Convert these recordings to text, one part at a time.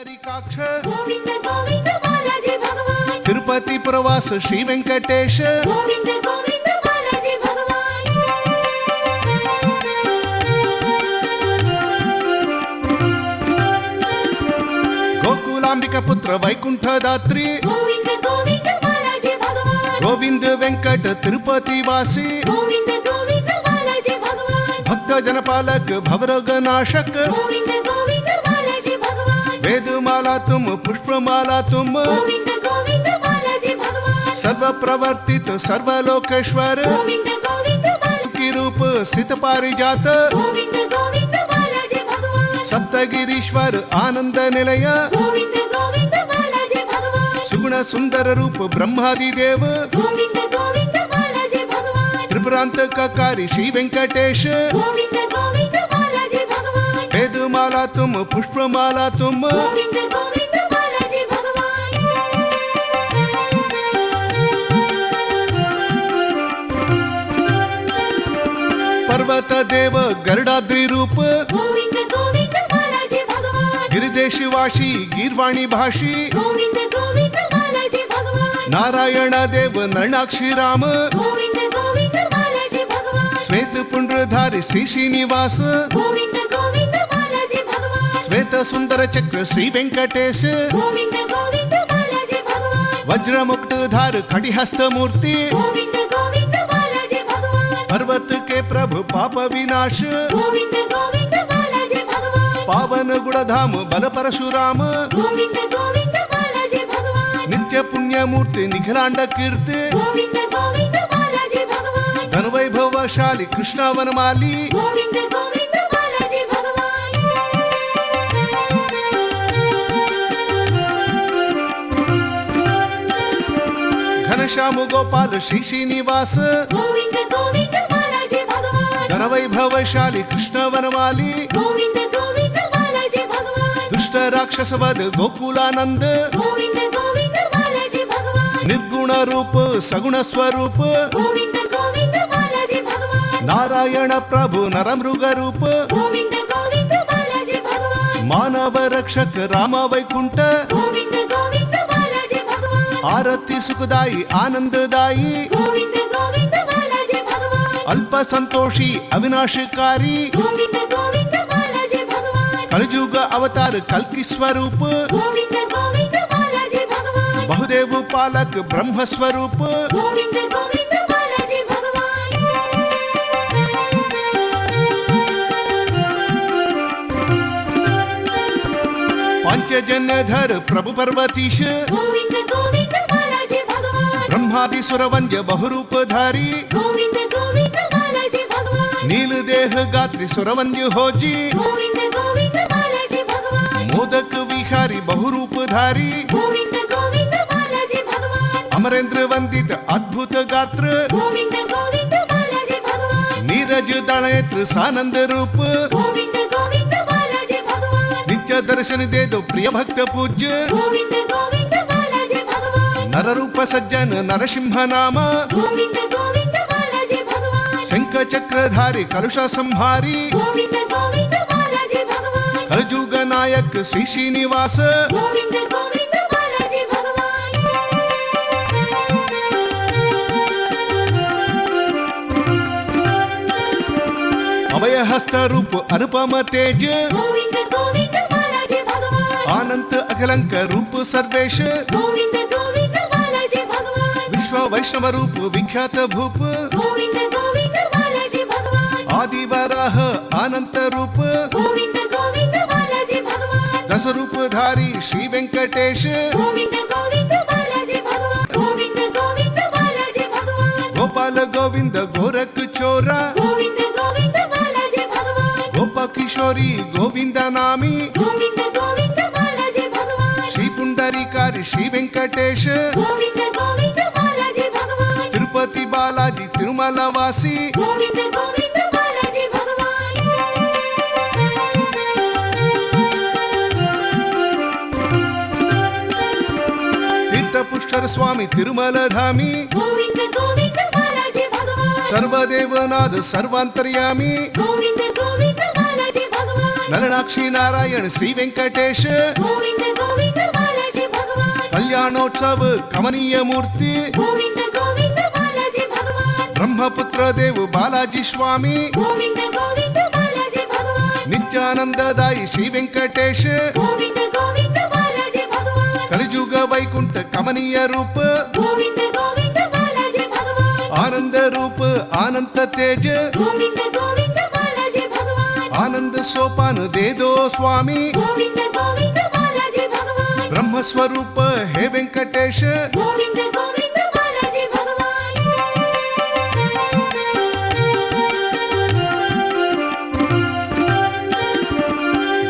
पुंडरीकाक्ष गोविंद गोविंद बालाजी भगवान तिरुपति प्रवास श्री वेंकटेश गोविंद गोविंद बालाजी भगवान गोकुलांबिका पुत्र वैकुंठ दात्री गोविंद गोविंद बालाजी भगवान गोविंद वेंकट तिरुपति वासी गोविंद गोविंद बालाजी भगवान भक्त जनपालक भवरोग नाशक गोविंद गोविंद बालाजी भगवान वेदमाला तुम पुष्पमाला तुम गोविंद गोविंद बालाजी भगवान सर्व प्रवर्तित सर्वलोकेश्वर गोविंद गोविंद की रूप स्थित पारिजात गोविंद गोविंद बालाजी भगवान सप्तगिरीश्वर आनंद निलय गोविंद गोविंद बालाजी भगवान सुगुण सुंदर रूप ब्रह्मादि देव गोविंद गोविंद बालाजी भगवान त्रिपुरांतकारी श्री वेंकटेश गोविंद गोविंद बालाजी भगवान वेदमाला तुम पुष्पमाला तुम गोविंद गोविंद बालाजी भगवान पर्वत देव गरुडाद्रि रूप गोविंद गोविंद बालाजी भगवान गिरिदेशवासी गीर्वाणी भाषी गोविंद गोविंद बालाजी भगवान नारायण देव नरणाक्षी राम गोविंद गोविंद बालाजी भगवान श्वेत पुंड्रधारी श्री श्रीनिवास गोविंद गोविंद बालाजी भगवान श्वेत सुंदर चक्र श्री वेंकटेश गोविंद गोविंद बालाजी भगवान वज्र मुक्तधार खड़िहस्त मूर्ति गोविंद गोविंद बालाजी भगवान पर्वत के प्रभु पाप विनाश गोविंद गोविंद बालाजी भगवान पावन गुणधाम बल परशुराम गोविंद गोविंद बालाजी भगवान नित्य पुण्य मूर्ति निखिलांड कीर्ति गोविंद गोविंद बालाजी भगवान धन वैभवशाली कृष्ण वनमाली गोविंद गोविंद बालाजी भगवान घनश्याम गोपाल श्री श्रीनिवास गोविंद गोविंद बालाजी भगवान धन वैभवशाली कृष्ण वनमाली गोविंद गोविंद बालाजी भगवान दुष्ट राक्षस वध गोकुलानंद गोविंद गोविंद बालाजी भगवान निर्गुण रूप सगुण स्वरूप गोविंद गोविंद बालाजी भगवान नारायण प्रभु नरमृग रूप गोविंद गोविंद बालाजी भगवान मानव रक्षक राम वैकुंठ गोविंद गोविंद बालाजी भगवान आरती सुखदाई आनंददायी गोविंद गोविंद बालाजी भगवान अल्प संतोषी अविनाशकारी गोविंद गोविंद बालाजी भगवान कलयुग अवतार कल्कि स्वरूप गोविंद गोविंद बालाजी भगवान बहुदेव पालक ब्रह्म स्वरूप गोविंद गोविंद बालाजी भगवान पंचजन्यधर प्रभु पर्वतीश गोविंद गोविंद बालाजी भगवान ब्रह्मादि सुरवंद्य बहुरूपधारी गोविंद गोविंद बालाजी भगवान नील देह गात्री सुरवंद्य होजी गोविंद गोविंद बालाजी भगवान मोदक विहारी बहुरूपधारी गोविंद गोविंद बालाजी भगवान अमरेंद्र वंदित अद्भुत गात्र गोविंद गोविंद बालाजी भगवान नीरज दळनेत्र सानंद रूप गोविंद गोविंद बालाजी भगवान नित्य दर्शन दे दो प्रिय भक्त पूज्य गोविंद गोविंद बालाजी भगवान नर रूप सज्जन नरसिंह नाम गोविंद गोविंद बालाजी भगवान शंख चक्रधारी कलुष संहारी गोविंद गोविंद बालाजी भगवान कलयुग नायक श्री श्रीनिवास गोविंद गोविंद बालाजी भगवान अभय हस्त रूप अनुपम तेज गोविंद गोविंद बालाजी भगवान अनंत अखिलंक रूप सर्वेश गोविंद गोविंद बालाजी भगवान विश्व वैष्णव रूप विख्यात भूप गोविंद गोविंद बालाजी भगवान आदि वराह अनंत रूप गोविंद गोविंद बालाजी भगवान दस रूपधारी श्री वेंकटेश गोविंद गोविंद बालाजी भगवान गोविंद गोविंद बालाजी भगवान गोपाल गोविंद गोरख चोरा गोविंद गोविंद बालाजी भगवान गोप किशोरी गोविंद नामी गोविंद गोविंद बालाजी भगवान श्री पुंडरीकारी श्री वेंकटेश गोविंद गोविंद बालाजी भगवान तिरुपति बालाजी तिरुमला वासी गोविंद गोविंद बालाजी भगवान तीर्थ पुष्कर स्वामी तिरुमल धामी गोविंद गोविंद बालाजी भगवान सर्वदेवनाथ सर्वांतर्यामी गोविंद गोविंद बालाजी भगवान नरनाक्षी नारायण श्री वेंकटेश गोविंद कल्याणोत्सव कमनीय मूर्ति गोविंद गोविंद बालाजी भगवान ब्रह्मपुत्र देव बालाजी स्वामी गोविंद गोविंद बालाजी भगवान नित्यानंददायी श्री वेंकटेश गोविंद गोविंद बालाजी भगवान कलिजुग वैकुंठ कमनीय रूप गोविंद गोविंद बालाजी भगवान आनंद रूप अनंत तेज गोविंद गोविंद बालाजी भगवान आनंद सोपान दे दो स्वामी गोविंद गोविंद बालाजी भगवान ब्रह्म स्वरूप हे वेंकटेश गोविंद गोविंद बालाजी भगवान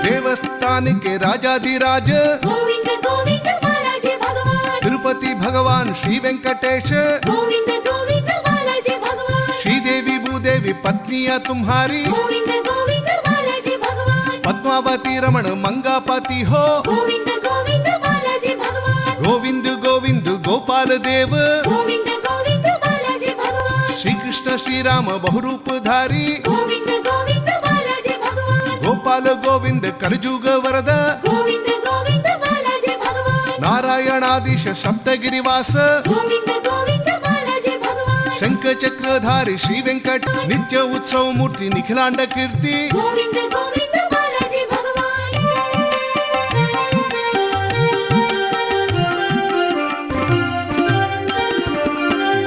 देवस्थान के राजाधिराज गोविंद गोविंद बालाजी भगवान तिरुपति भगवान श्री वेंकटेश गोविंद गोविंद बालाजी भगवान श्रीदेवी भूदेवी पत्नियां तुम्हारी गोविंद गोविंद बालाजी भगवान पद्मावती रमण मंगापति हो गोविंद गोविंद बालाजी भगवान गोविंद गोविंद गोपाल देव गोविंद गोविंद बालाजी भगवान श्री कृष्ण श्री राम बहुरूपधारी गोविंद गोविंद बालाजी भगवान गोपाल गोविंद कलजुग वरद गोविंद गोविंद बालाजी भगवान नारायणाधीश सप्तगिरिवास गोविंद गोविंद बालाजी भगवान शंख चक्रधारी श्री वेंकट नित्य उत्सव मूर्ति निखिलांड कीर्ति गोविंद गोविंद बालाजी भगवान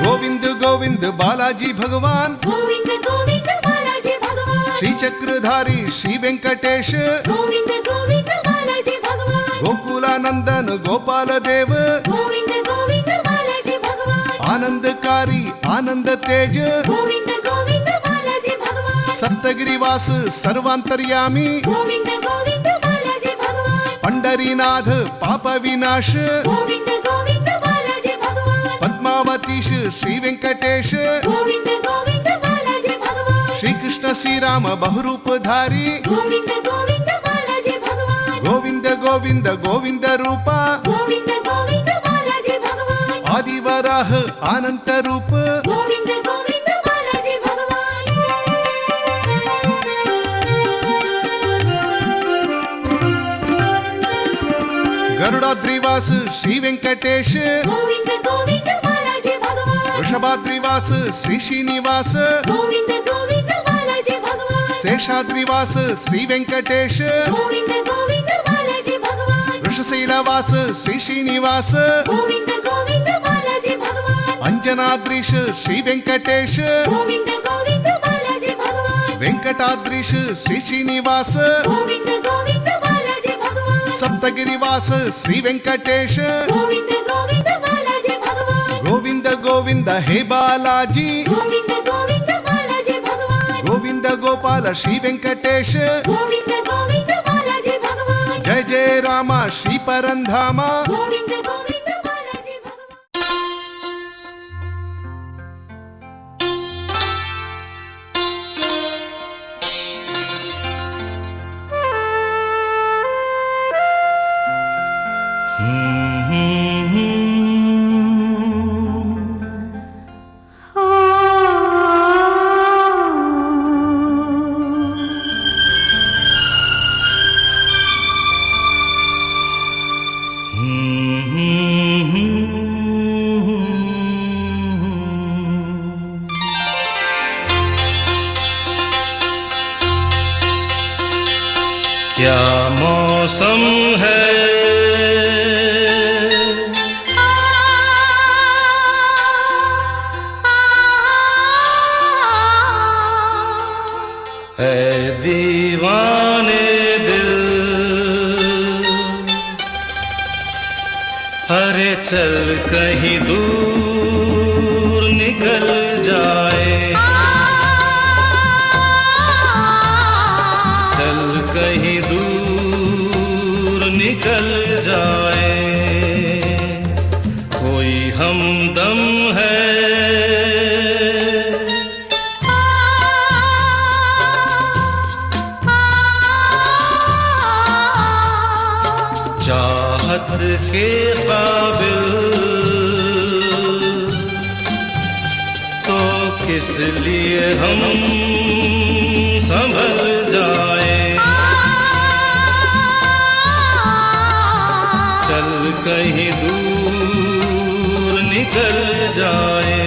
गोविंद गोविंद बालाजी भगवान गोविंद गोविंद बालाजी भगवान श्री चक्रधारी श्री वेंकटेश गोविंद गोविंद बालाजी भगवान गोकुलानंदन गोपाल देव गोविंद गोविंद बालाजी भगवान आनंदकारी आनंद तेज गोविंद गोविंद बालाजी भगवान सप्तगिरिवास सर्वांतर्यामी गोविंद गोविंद बालाजी भगवान पंडरीनाथ पाप विनाश गोविंद गोविंद बालाजी भगवान पद्मावतीश श्री वेंकटेश गोविंद गोविंद बालाजी भगवान श्री कृष्ण श्री राम बहुरूपधारी गोविंद गोविंद बालाजी भगवान गोविंद गोविंद गोविंद रूपा गोविंद गोविंद बालाजी भगवान आदिवराह अनंत रूप गोविंद गोविंद बालाजी भगवान गरुडाद्रिवास श्री वेंकटेश गोविंद गोविंद बालाजी भगवान वृषभाद्रिवास श्री श्रीनिवास गोविंद गोविंद बालाजी भगवान शेषाद्रिवास श्री वेंकटेश गोविंद गोविंद बालाजी भगवान वृषशैलवास श्री श्रीनिवास गोविंद गोविंद बालाजी भगवान अंजनाद्रीश श्री वेंकटेश गोविंद गोविंद बालाजी भगवान वेंकटाद्रीश श्री श्रीनिवास गोविंद गोविंद बालाजी भगवान सप्तगिरिवास श्री वेंकटेश गोविंद गोविंद बालाजी भगवान गोविंद गोविंद हे बालाजी गोविंद गोविंद बालाजी भगवान गोविंद गोपाल श्री वेंकटेश गोविंद गोविंद बालाजी भगवान जय जय रामा श्री परंधामा गोविंद गोविंद बालाजी भगवान क्या मौसम है दीवाने दिल, अरे चल कहीं दूर निकल जाए, चल कहीं दूर निकल जाए, कोई हमदम है चाहत के काबिल, तो किस लिए हम संभल जाए, चल कहीं दूर निकल जाए।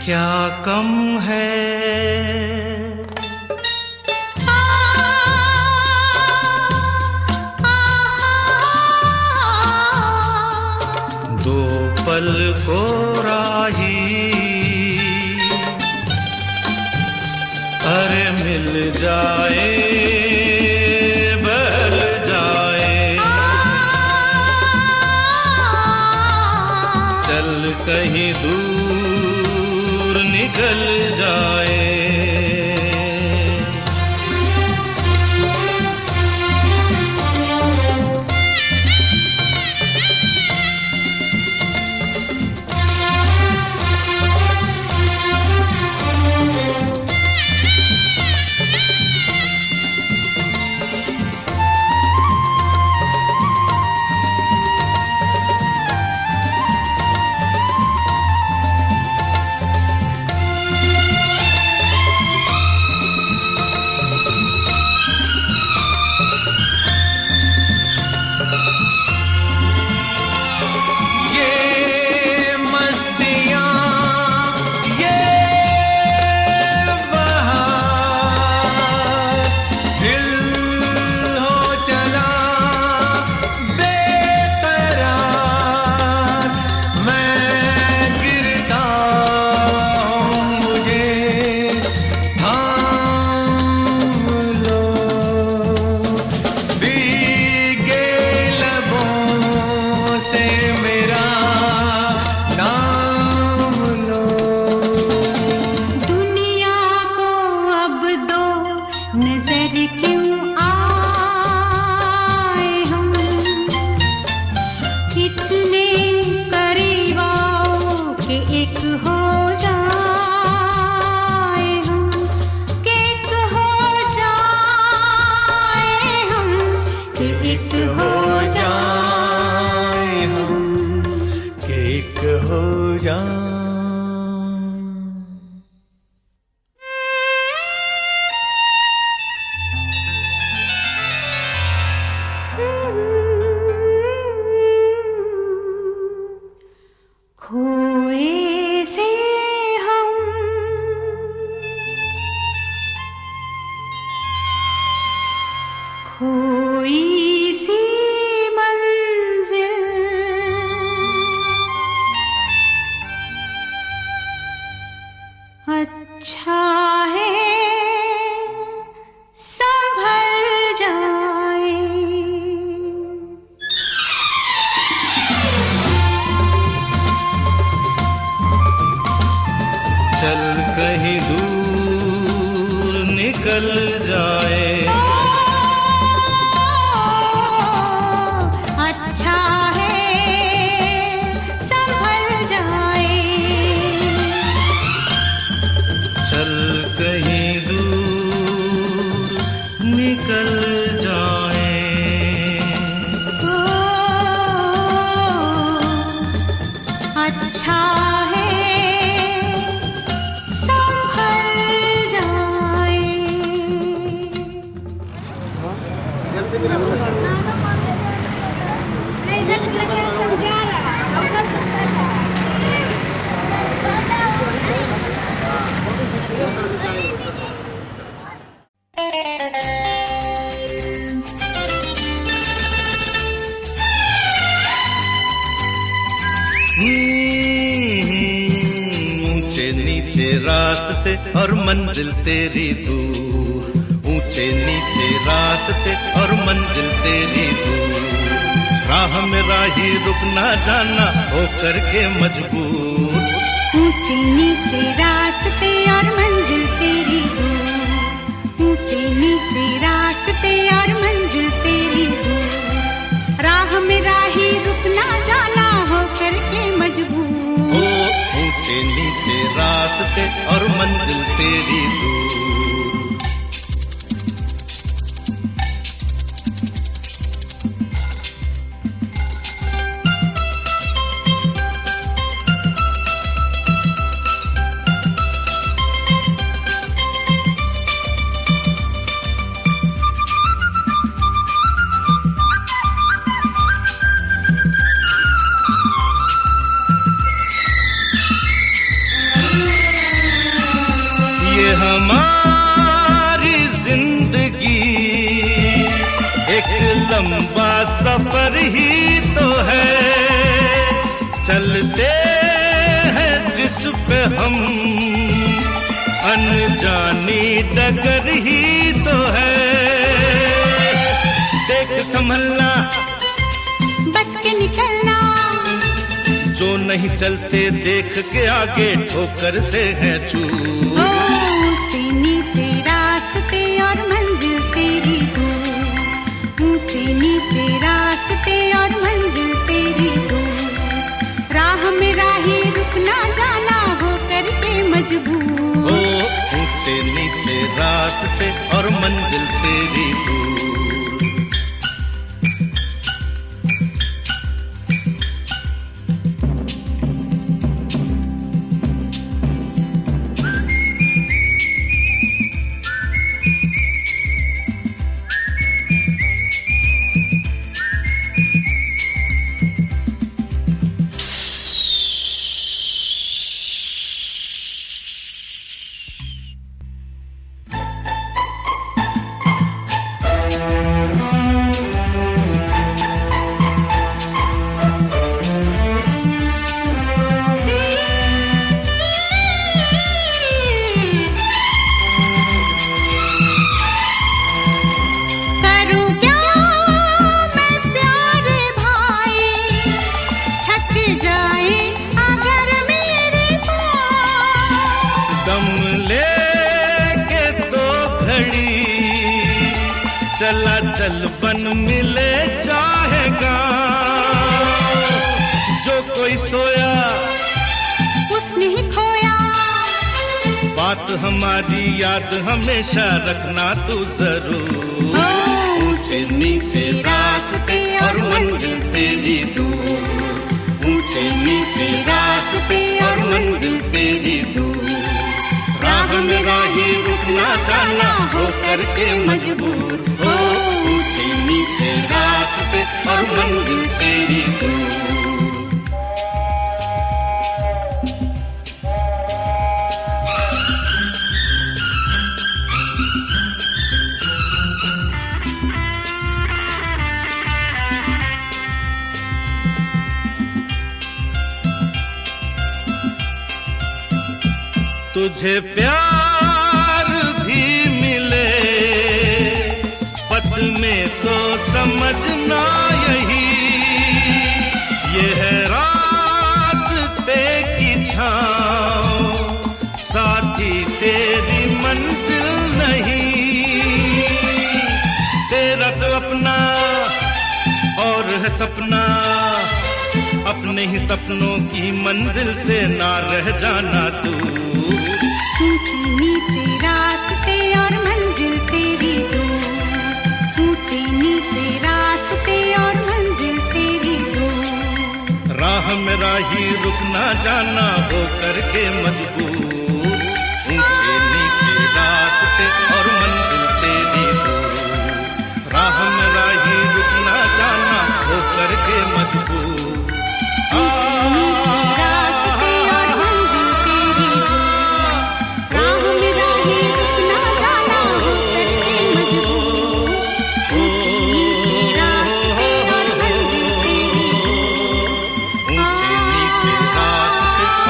क्या कम है दो पल को राही, अरे मिल जाए बहल जाए, चल कहीं दूर निकल जाए। नजर क्यों आए हम इतने करीब आओ कि एक हो जाए हम, कि एक हो जाए हम, कि एक हो जाए हम, कि एक हो जाए। खोए से हम खोई सी मंजिल, अच्छा है संभल जाए। चल कहीं दूर निकल जाए। अच्छा है संभल जाए। चल कहीं दूर निकल जाए। अच्छा नीचे रास्ते और मंजिल तेरी दूर, ऊंचे नीचे रास्ते और मंजिल तेरी दूर। राह में राही रुक ना जाना हो करके मजबूर, ऊंचे नीचे रास्ते और मंजिल तेरी दूर, ऊंचे नीचे रास्ते और मंजिल तेरी दूर। राह में राही रुक ना जाना हो करके मजबूर, ऊंचे नीचे रास्ते और मंजिल तेरी दूर। हमारी जिंदगी एक लंबा सफर ही तो है, चलते हैं जिस पे हम अनजानी डगर ही तो है। देख संभलना बच के निकलना, जो नहीं चलते देख के आगे ठोकर से है चूर। ऊंचे नीचे रास्ते और मंजिल तेरी दूर, ऊंचे नीचे रास्ते और मंजिल तेरी दूर। राह में राही रुक ना जाना हो करके मजबूर, ऊंचे नीचे रास्ते और मंजिल तेरी दूर। चला चल बन मिले चाहेगा, जो कोई सोया उसने ही खोया। बात हमारी याद हमेशा रखना तू जरूर, ऊंचे नीचे रास्ते और मंजिल तेरी दूर, ऊंचे नीचे रास्ते और मंजिल तेरी दूर। राह में राही रुक ना जाना हो करके मजबूर, ऊंचे नीचे रास्ते और मंजिल तेरी दूर। तुझे प्यार भी मिले पथ में तो समझना यही, ये है रास्ते की छाँव साथी तेरी मंजिल नहीं। तेरा तो अपना और है सपना, अपने ही सपनों की मंजिल से ना रह जाना तू। ऊंचे नीचे रास्ते और मंजिल तेरी दूर, ऊंचे नीचे रास्ते और मंजिल तेरी दूर। राह में राही रुक ना जाना हो करके मजबूर, ऊंचे नीचे रास्ते और मंजिल तेरी दूर। राह में राही रुक ना जाना हो करके मजबूर,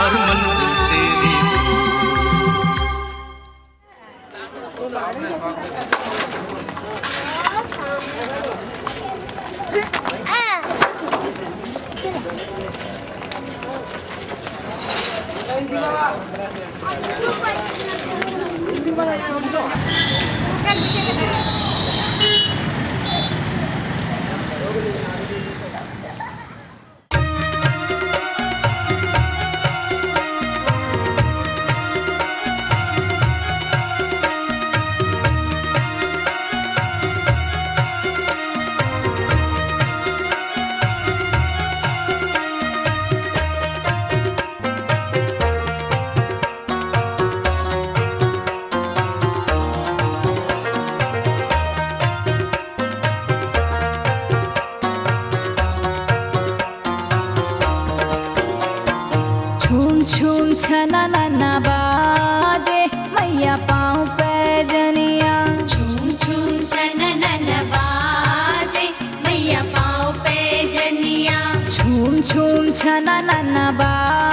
और मंजिल तेरी छूम छूम छना नना बाजे मैया पाँव पैजनिया झूम झूम छननन बाजे मैया पाँव पे जनिया छूम छूम छना नना बाजे